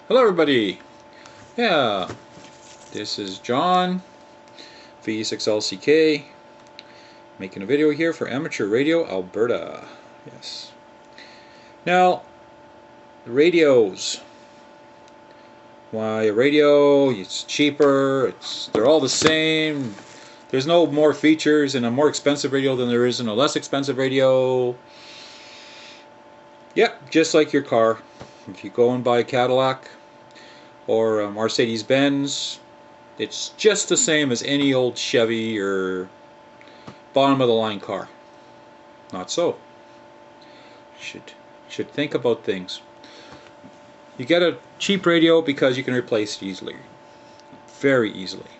Hello everybody! Yeah, this is John, V6LCK, making a video here for Amateur Radio Alberta. Yes. Now, the radios. Why a radio, it's cheaper, they're all the same. There's no more features in a more expensive radio than there is in a less expensive radio. Yep, just like your car. If you go and buy a Cadillac or a Mercedes-Benz, it's just the same as any old Chevy or bottom of the line car. Not so. Should think about things. You get a cheap radio because you can replace it easily. Very easily.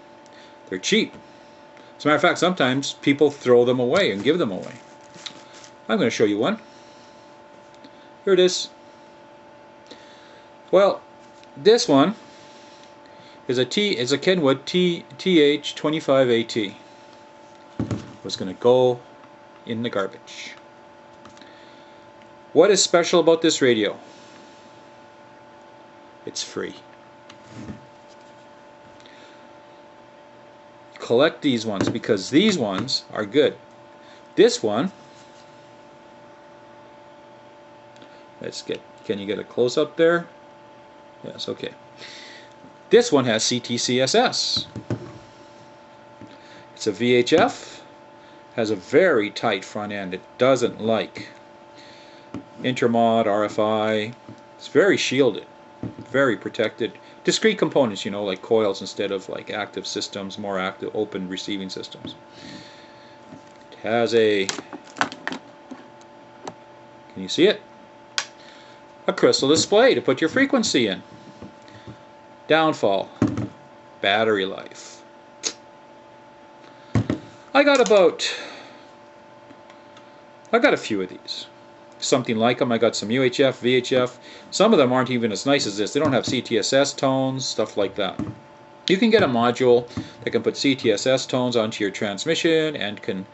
They're cheap. As a matter of fact, sometimes people throw them away and give them away. I'm going to show you one. Here it is. Well, this one is a Kenwood TH25AT. Was going to go in the garbage. What is special about this radio? It's free. Collect these ones because these ones are good. This one, can you get a close up there? Yes, okay. This one has CTCSS. It's a VHF, has a very tight front end. It doesn't like intermod, RFI. It's very shielded, very protected. Discrete components, you know, like coils instead of like active systems, more active open receiving systems. It has a, can you see it? A crystal display to put your frequency in. Downfall, battery life. I got a few of these. Something like them. I got some UHF, VHF. Some of them aren't even as nice as this. They don't have CTSS tones, stuff like that. You can get a module that can put CTSS tones onto your transmission and can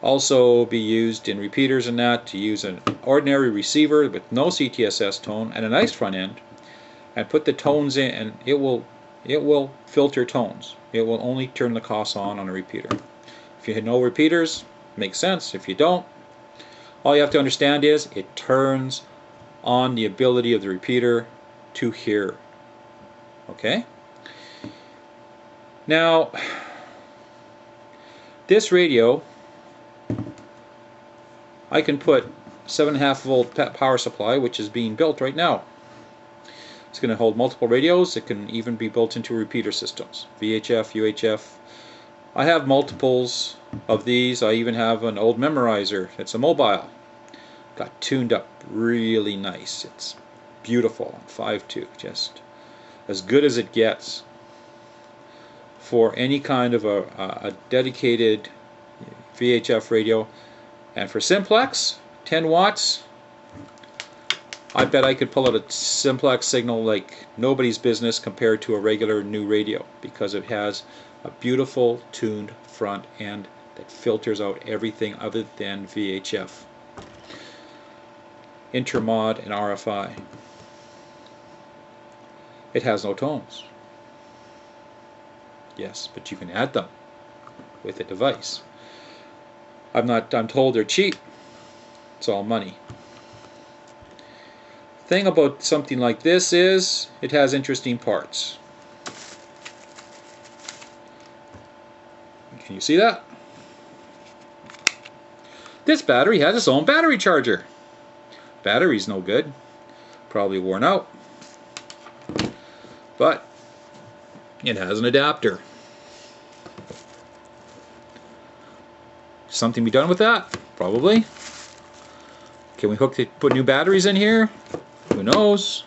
also be used in repeaters and that to use an ordinary receiver with no CTSS tone and a nice front end and put the tones in, and it will filter tones. It will only turn the COS on a repeater. If you had no repeaters, makes sense. If you don't, all you have to understand is it turns on the ability of the repeater to hear. Okay? Now, this radio, I can put 7.5 volt power supply, which is being built right now. It's going to hold multiple radios. It can even be built into repeater systems. VHF, UHF. I have multiples of these. I even have an old memorizer. It's a mobile. Got tuned up really nice. It's beautiful on 5.2. Just as good as it gets for any kind of a dedicated VHF radio. And for simplex, 10 watts, I bet I could pull out a simplex signal like nobody's business compared to a regular new radio, because it has a beautiful tuned front end that filters out everything other than VHF, intermod, and RFI. It has no tones. Yes, but you can add them with a device. I'm told they're cheap. It's all money. Thing about something like this is it has interesting parts. Can you see that? This battery has its own battery charger. Battery's no good. Probably worn out. But it has an adapter. Something be done with that? Probably. Can we put new batteries in here? Who knows?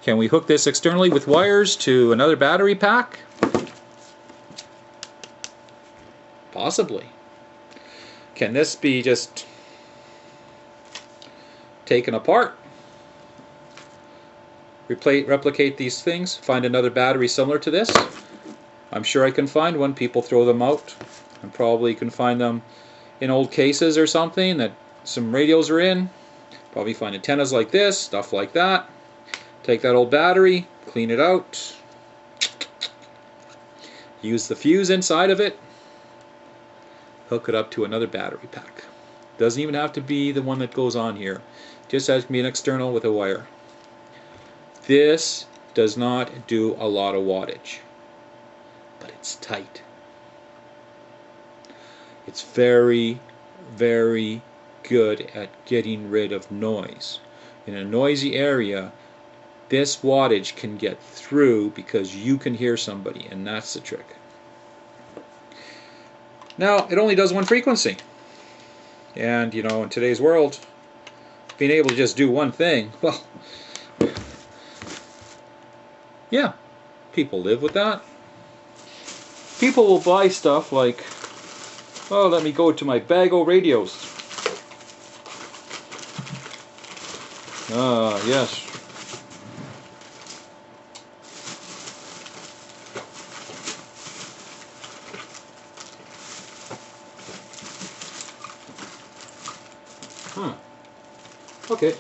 Can we hook this externally with wires to another battery pack? Possibly. Can this be just taken apart? Replicate these things? Find another battery similar to this? I'm sure I can find one. People throw them out. And probably can find them in old cases or something that some radios are in. Probably find antennas like this, stuff like that. Take that old battery, clean it out, use the fuse inside of it, hook it up to another battery pack. Doesn't even have to be the one that goes on here. Just has to be an external with a wire. This does not do a lot of wattage, but it's tight. It's very, very good at getting rid of noise. In a noisy area, this wattage can get through because you can hear somebody, and that's the trick. Now, it only does one frequency. And, you know, in today's world, being able to just do one thing, well, yeah, people live with that. People will buy stuff like, oh, let me go to my bag of radios. Ah, yes. Okay.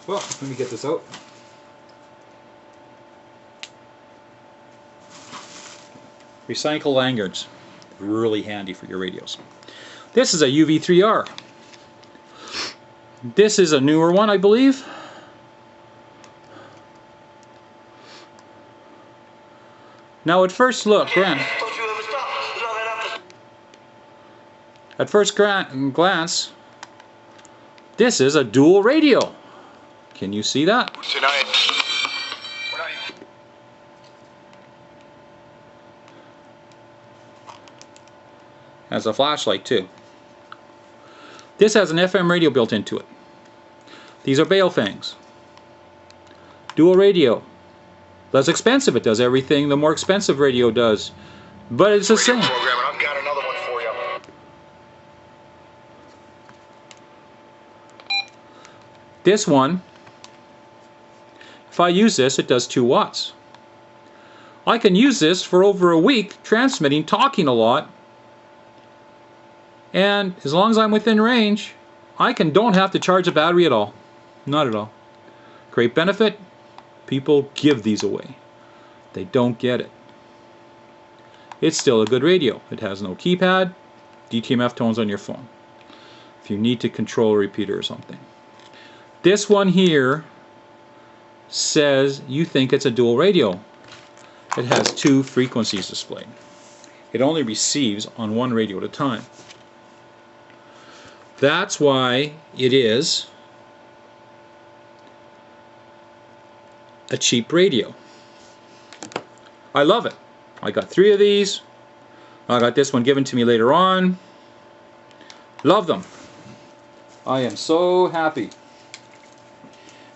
Well, let me get this out. Recycle lanyards. Really handy for your radios. This is a UV3R. This is a newer one, I believe. Now at first look, glance, this is a dual radio. Can you see that? Has a flashlight too. This has an FM radio built into it. These are Baofangs. Dual radio. Less expensive. It does everything the more expensive radio does. But it's the same. I've got another one for you. This one, if I use this, it does 2 watts. I can use this for over a week, transmitting, talking a lot. And as long as I'm within range, don't have to charge a battery at all. Not at all. Great benefit. People give these away. They don't get it. It's still a good radio. It has no keypad, DTMF tones on your phone, if you need to control a repeater or something. This one here says you think it's a dual radio. It has 2 frequencies displayed. It only receives on one radio at a time. That's why it is a cheap radio. I love it. I got 3 of these. I got this one given to me later on. Love them. I am so happy.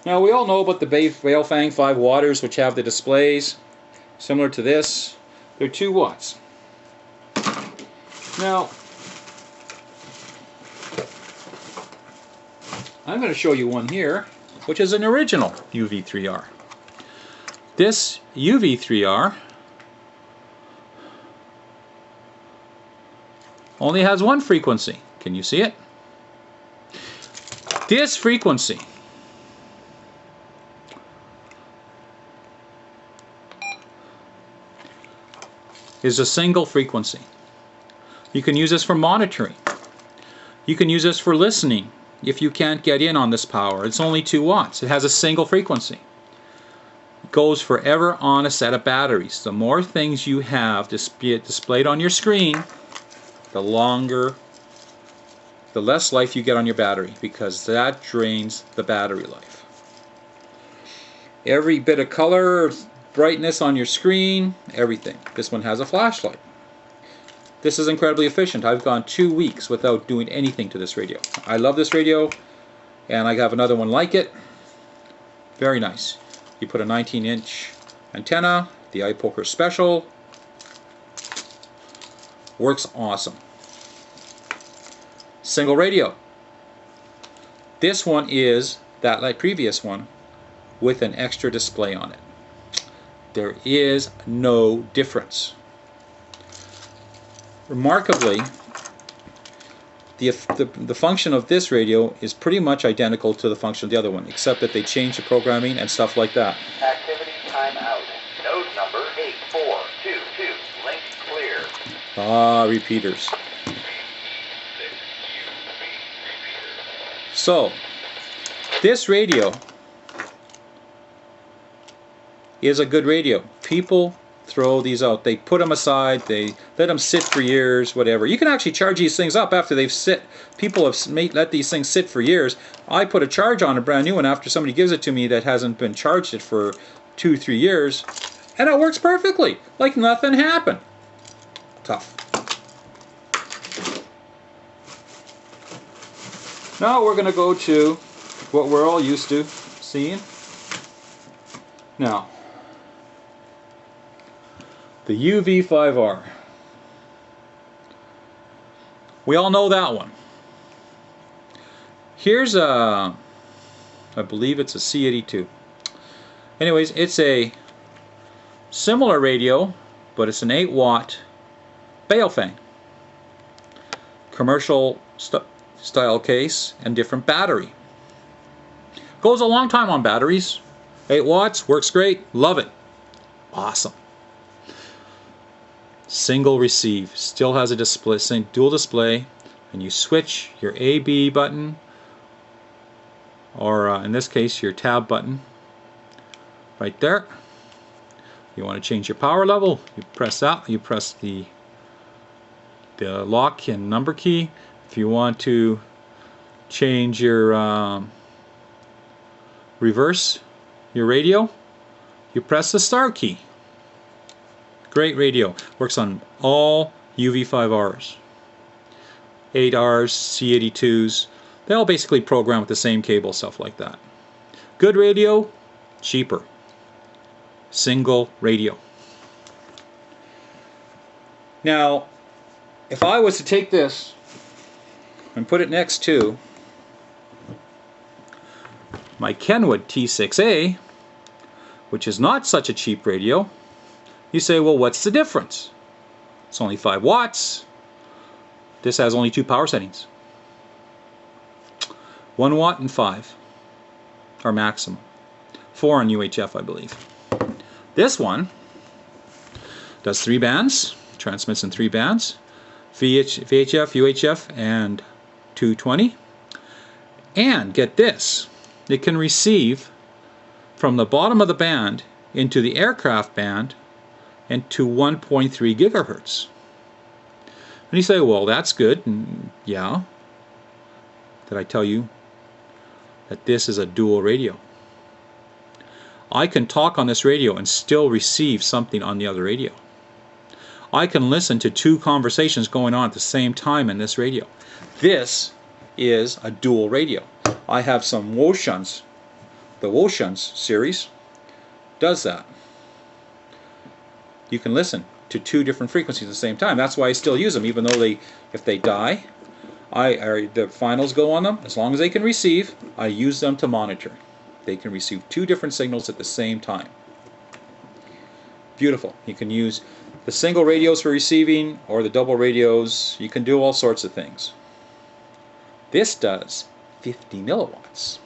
Now we all know about the Baofeng 5 Waters, which have the displays similar to this. They're 2 watts. Now I'm going to show you one here, which is an original UV3R. This UV3R only has 1 frequency. Can you see it? This frequency is a single frequency. You can use this for monitoring. You can use this for listening if you can't get in on this power. It's only 2 watts. It has a single frequency. It goes forever on a set of batteries. The more things you have displayed on your screen, the less life you get on your battery, because that drains the battery life. Every bit of color, brightness on your screen, everything. This one has a flashlight. This is incredibly efficient. I've gone 2 weeks without doing anything to this radio. I love this radio, and I have another one like it. Very nice. You put a 19-inch antenna, the iPoker Special. Works awesome. Single radio. This one is that like previous one with an extra display on it. There is no difference. Remarkably, the function of this radio is pretty much identical to the function of the other one, except that they change the programming and stuff like that. Activity timeout. Node number 8422. Link clear. Ah, repeaters. So, this radio is a good radio. People throw these out. They put them aside. They let them sit for years, whatever. You can actually charge these things up after they've sit. People have let these things sit for years. I put a charge on a brand new one after somebody gives it to me that hasn't been charged it for 2-3 years, and it works perfectly, like nothing happened. Tough. Now we're going to go to what we're all used to seeing. Now, the UV5R. We all know that one. Here's a, I believe it's a C82. Anyways, it's a similar radio, but it's an 8-watt Baofeng. Commercial style case and different battery. Goes a long time on batteries. 8 watts, works great, love it. Awesome. Single receive, still has a display, dual display, and you switch your A/B button, or in this case your tab button, right there. You want to change your power level, you press that, you press the lock and number key. If you want to change your reverse your radio, you press the start key. Great radio. Works on all UV5Rs. 8Rs, C82s. They all basically program with the same cable, stuff like that. Good radio, cheaper. Single radio. Now, if I was to take this and put it next to my Kenwood T6A, which is not such a cheap radio, you say, well, what's the difference? It's only 5 watts. This has only 2 power settings. 1 watt and 5 are maximum. 4 on UHF, I believe. This one does 3 bands, transmits in 3 bands, VHF, UHF, and 220. And get this, it can receive from the bottom of the band into the aircraft band and to 1.3 gigahertz. And you say, well, that's good. And yeah. Did I tell you that this is a dual radio? I can talk on this radio and still receive something on the other radio. I can listen to 2 conversations going on at the same time in this radio. This is a dual radio. I have some Woshans. The Woshans series does that. You can listen to 2 different frequencies at the same time. That's why I still use them, even though if they die, the finals go on them. As long as they can receive, I use them to monitor. They can receive 2 different signals at the same time. Beautiful. You can use the single radios for receiving or the double radios. You can do all sorts of things. This does 50 milliwatts.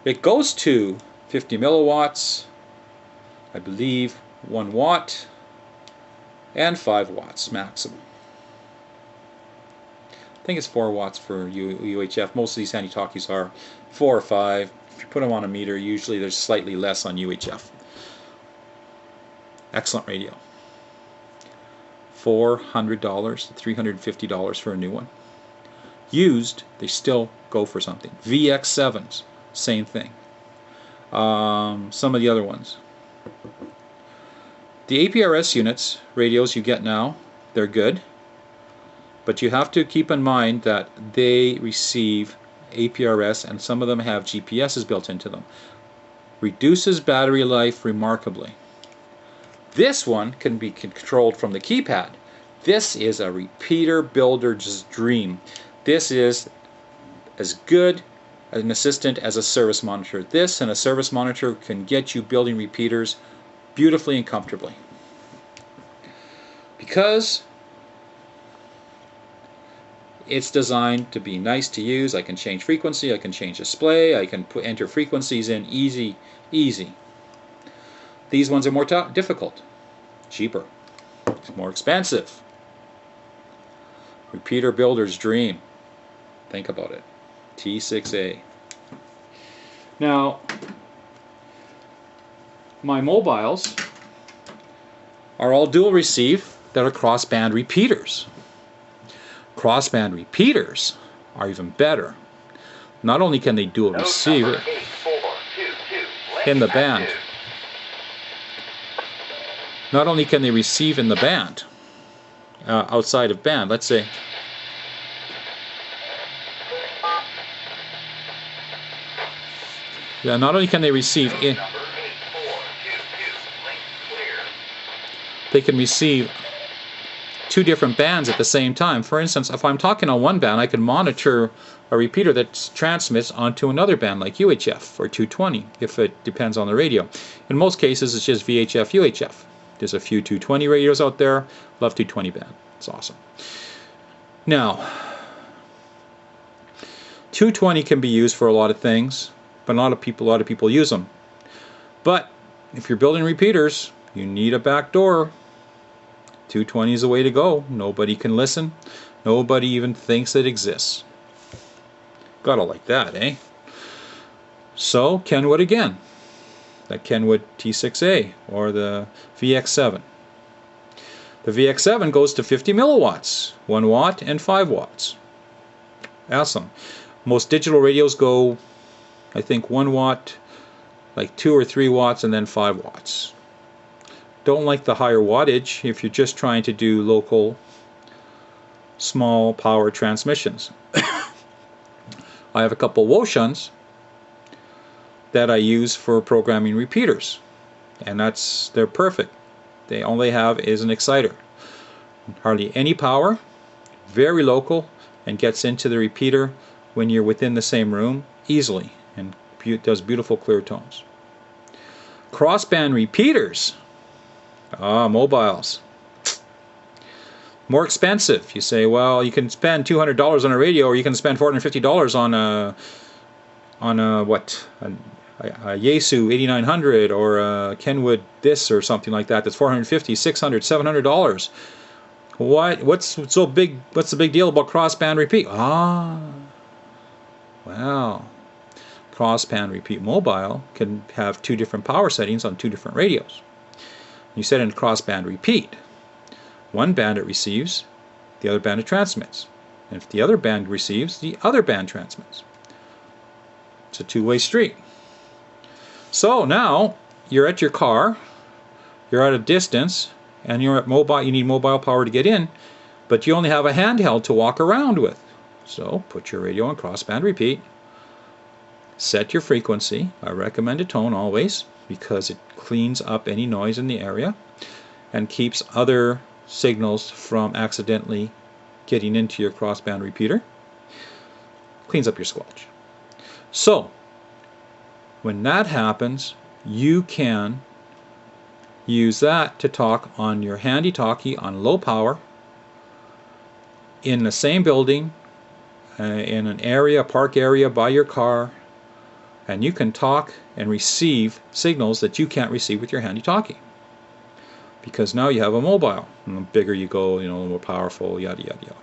It goes to 50 milliwatts, I believe 1 watt and 5 watts maximum. I think it's 4 watts for UHF. Most of these handy-talkies are 4 or 5. If you put them on a meter, usually there's slightly less on UHF. Excellent radio. $400 to $350 for a new one. Used, they still go for something. VX7s, same thing. Some of the other ones. The APRS units, radios you get now, they're good. But you have to keep in mind that they receive APRS and some of them have GPSs built into them. Reduces battery life remarkably. This one can be controlled from the keypad. This is a repeater builder's dream. This is as good an assistant as a service monitor. This and a service monitor can get you building repeaters beautifully and comfortably. Because it's designed to be nice to use. I can change frequency, I can change display, I can enter frequencies in easy. These ones are more difficult, cheaper, more expensive. Repeater builder's dream. Think about it. T6A. Now, my mobiles are all dual receive that are crossband repeaters. Crossband repeaters are even better. Not only can they dual receive it in the band, not only can they receive in the band, outside of band, let's say, yeah, not only can they receive in, they can receive two different bands at the same time. For instance, if I'm talking on one band, I can monitor a repeater that transmits onto another band like UHF or 220, if it depends on the radio. In most cases, it's just VHF, UHF. There's a few 220 radios out there. Love 220 band. It's awesome. Now, 220 can be used for a lot of things, but a lot of people use them. But if you're building repeaters, you need a back door. 220 is the way to go. Nobody can listen. Nobody even thinks it exists. Gotta like that, eh? So, Kenwood again. That Kenwood T6A or the VX7. The VX7 goes to 50 milliwatts, 1 watt and 5 watts. Awesome. Most digital radios go, I think, 1 watt, like 2 or 3 watts, and then 5 watts. Don't like the higher wattage if you're just trying to do local small power transmissions. I have a couple Wouxuns that I use for programming repeaters, and they're perfect. All they have is an exciter. Hardly any power, very local, and gets into the repeater when you're within the same room easily, and does beautiful clear tones. Crossband repeaters. Mobiles. More expensive. You say, well, you can spend $200 on a radio, or you can spend $450 on a Yaesu 8900 or a Kenwood this or something like that. That's $450, $600, $700. What's so big? What's the big deal about crossband repeat? Well, crossband repeat mobile can have 2 different power settings on 2 different radios. You set in crossband repeat. One band it receives, the other band it transmits. And if the other band receives, the other band transmits. It's a two-way street. So now you're at your car, you're at a distance, and you're at mobile. You need mobile power to get in, but you only have a handheld to walk around with. So put your radio on crossband repeat. Set your frequency. I recommend a tone always, because it cleans up any noise in the area and keeps other signals from accidentally getting into your crossband repeater. Cleans up your squelch. So when that happens, you can use that to talk on your handy talkie on low power in the same building, in an area, park area by your car, and you can talk and receive signals that you can't receive with your handy talkie, because now you have a mobile. And the bigger you go, the more powerful, yada yada yada.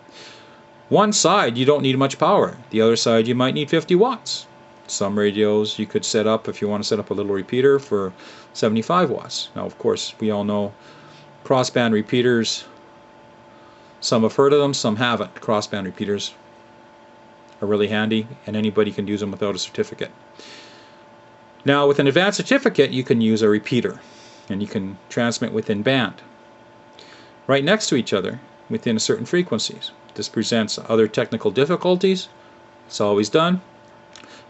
One side you don't need much power. The other side you might need 50 watts. Some radios you could set up, if you want to set up a little repeater, for 75 watts. Now, of course, we all know crossband repeaters. Some have heard of them, some haven't. Crossband repeaters are really handy, and anybody can use them without a certificate. Now, with an advanced certificate, you can use a repeater, and you can transmit within band, right next to each other, within certain frequencies. This presents other technical difficulties. It's always done.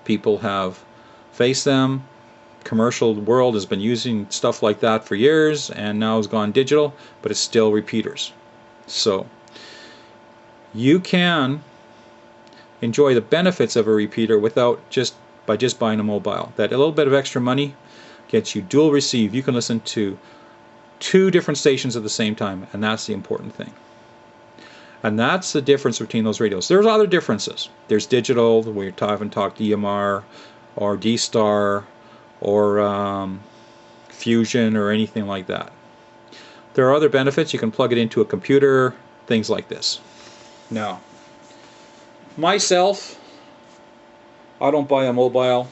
People have faced them. Commercial world has been using stuff like that for years, and now has gone digital, but it's still repeaters. So you can enjoy the benefits of a repeater by just buying a mobile. That a little bit of extra money gets you dual receive. You can listen to 2 different stations at the same time, and that's the important thing. And that's the difference between those radios. There's other differences. There's digital, where you haven't talked DMR or D-Star or Fusion or anything like that. There are other benefits. You can plug it into a computer, things like this. Now, myself, I don't buy a mobile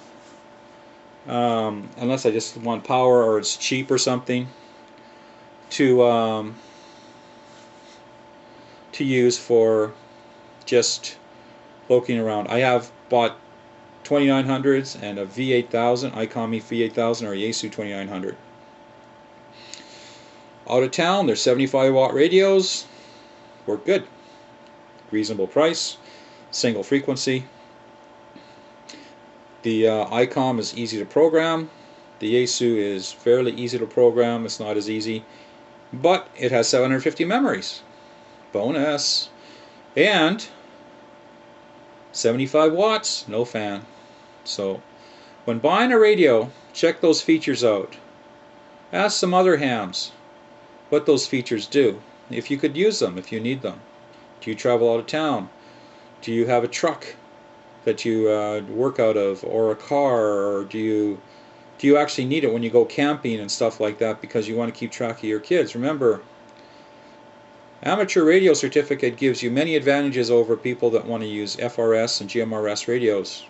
unless I just want power or it's cheap or something to use for just poking around. I have bought 2900s and a V8000, ICOM V8000 or a Yaesu 2900. Out of town, they're 75 watt radios, work good, reasonable price, single frequency. The ICOM is easy to program. The Yaesu is fairly easy to program. It's not as easy, but it has 750 memories. Bonus. And 75 watts, no fan. So when buying a radio, check those features out. Ask some other hams what those features do, if you could use them, if you need them. Do you travel out of town? Do you have a truck that you work out of, or a car, or do you actually need it when you go camping and stuff like that because you want to keep track of your kids? Remember, amateur radio certificate gives you many advantages over people that want to use FRS and GMRS radios.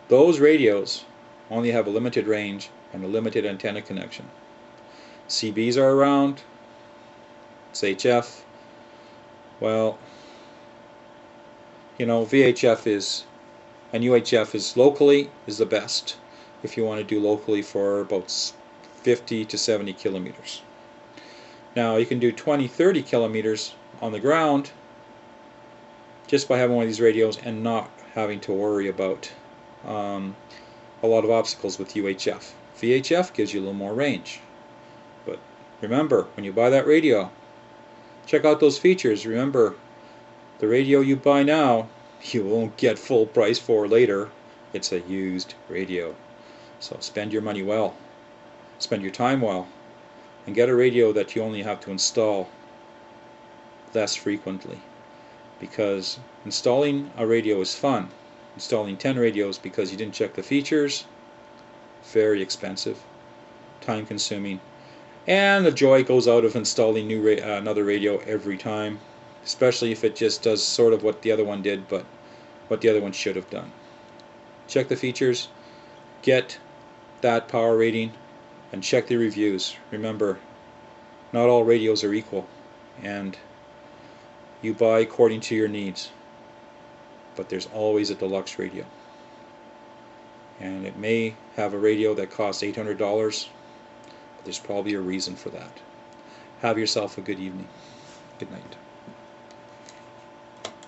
Those radios only have a limited range and a limited antenna connection. CBs are around. It's HF. Well, you know, VHF is, and UHF is locally is the best if you want to do locally for about 50 to 70 kilometers. Now you can do 20-30 kilometers on the ground just by having one of these radios and not having to worry about a lot of obstacles with UHF. VHF gives you a little more range. But remember, when you buy that radio, check out those features. Remember, the radio you buy now, you won't get full price for later. It's a used radio. So spend your money well. Spend your time well. And get a radio that you only have to install less frequently. Because installing a radio is fun. Installing 10 radios because you didn't check the features, very expensive, time consuming. And the joy goes out of installing another radio every time, especially if it just does sort of what the other one did, but what the other one should have done. Check the features, get that power rating, and check the reviews. Remember, not all radios are equal, and you buy according to your needs. But there's always a deluxe radio. And it may have a radio that costs $800, but there's probably a reason for that. Have yourself a good evening. Good night.